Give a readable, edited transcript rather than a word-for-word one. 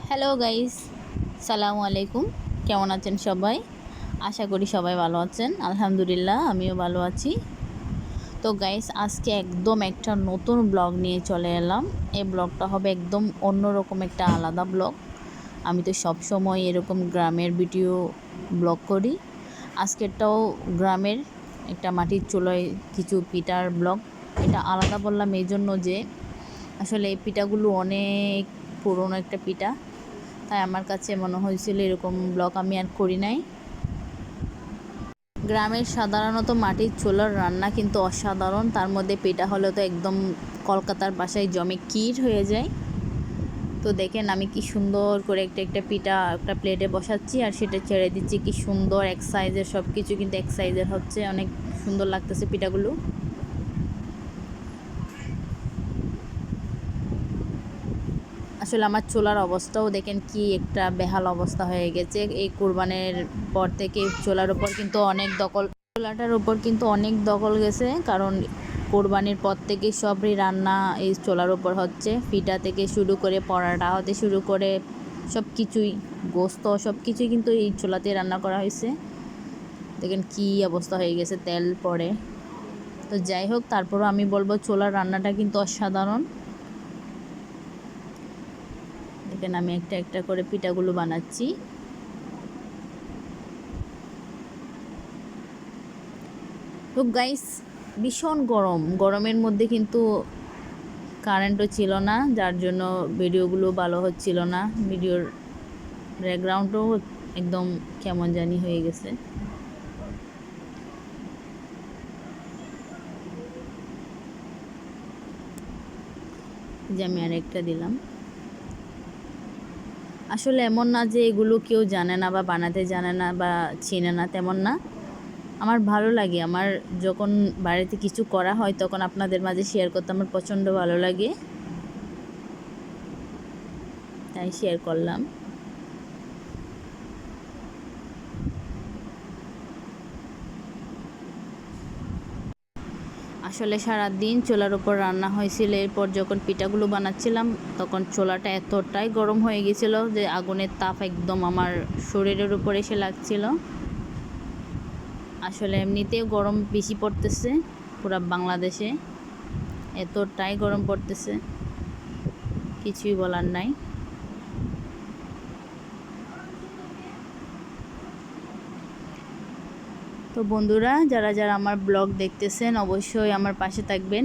Hello guys, সালামু আলাইকুম। কেমন আছেন সবাই? আশা করি সবাই ভালো আছেন। আলহামদুলিল্লাহ, আমিও ভালো আছি। তো গাইস, আজকে একদম একটা নতুন ব্লগ নিয়ে চলে এলাম। এই ব্লগটা হবে একদম অন্যরকম, একটা আলাদা ব্লগ। আমি তো সব সময় এরকম গ্রামের ভিডিও ব্লগ করি। আজকেরটাও গ্রামের একটা মাটির চুলায় কিছু পিঠার ব্লগ। এটা আলাদা বললাম এই জন্য যে আসলে এই পিঠাগুলো অনেক পুরনো একটা পিঠা, তাই আমার কাছে মনে হয়েছিল এরকম ব্লগ আমি আর করি নাই। গ্রামের সাধারণত মাটির চুলার রান্না কিন্তু অসাধারণ, তার মধ্যে পিঠা হলে তো একদম কলকাতার বাসায় জমে ক্ষীর হয়ে যায়। তো দেখেন আমি কি সুন্দর করে একটা একটা পিঠা একটা প্লেটে বসাচ্ছি আর সেটা ছেড়ে দিচ্ছি, কি সুন্দর এক সাইজের, সব কিছু কিন্তু এক সাইজের হচ্ছে, অনেক সুন্দর লাগতেছে পিঠাগুলো। আসলে আমার চুলার অবস্থাও দেখেন কি একটা বেহাল অবস্থা হয়ে গেছে। এই কুরবানের পর থেকে চুলার উপর কিন্তু অনেক দখল, চুলাটার উপর কিন্তু অনেক দখল গেছে, কারণ কোরবানির পর থেকে সবই রান্না এই চুলার উপর হচ্ছে। পিঠা থেকে শুরু করে পরাটা হতে শুরু করে সব কিছুই, গোস্ত সব কিছুই কিন্তু এই চুলাতে রান্না করা হয়েছে। দেখেন কি অবস্থা হয়ে গেছে তেল পড়ে। তো যাই হোক, তারপরও আমি বলবো চুলার রান্নাটা কিন্তু অসাধারণ। দেখেন আমি একটা একটা করে পিঠাগুলো বানাচ্ছি। তো গাইস, ভীষণ গরম, গরমের মধ্যে কিন্তু কারেন্টও ছিল না, যার জন্য ভিডিওগুলো ভালো হচ্ছিল না। ভিডিওর ব্যাকগ্রাউন্ডও একদম কেমন জানি হয়ে গেছে। যে আমি আরেকটা দিলাম। আসলে এমন না যে এগুলো কেউ জানে না বা বানাতে জানে না বা চেনে না, তেমন না। আমার ভালো লাগে, আমার যখন বাড়িতে কিছু করা হয় তখন আপনাদের মাঝে শেয়ার করতে আমার প্রচণ্ড ভালো লাগে, তাই শেয়ার করলাম। আসলে সারাদিন চুলার উপর রান্না হয়েছিল। এরপর যখন পিঠাগুলো বানাচ্ছিলাম তখন চুলাটা এতটাই গরম হয়ে গেছিলো যে আগুনের তাপ একদম আমার শরীরের উপর এসে লাগছিল। আসলে এমনিতেও গরম বেশি পড়তেছে পুরো বাংলাদেশে, এতটাই গরম পড়তেছে কিছুই বলার নাই। তো বন্ধুরা, যারা যারা আমার ব্লগ দেখতেছেন অবশ্যই আমার পাশে থাকবেন।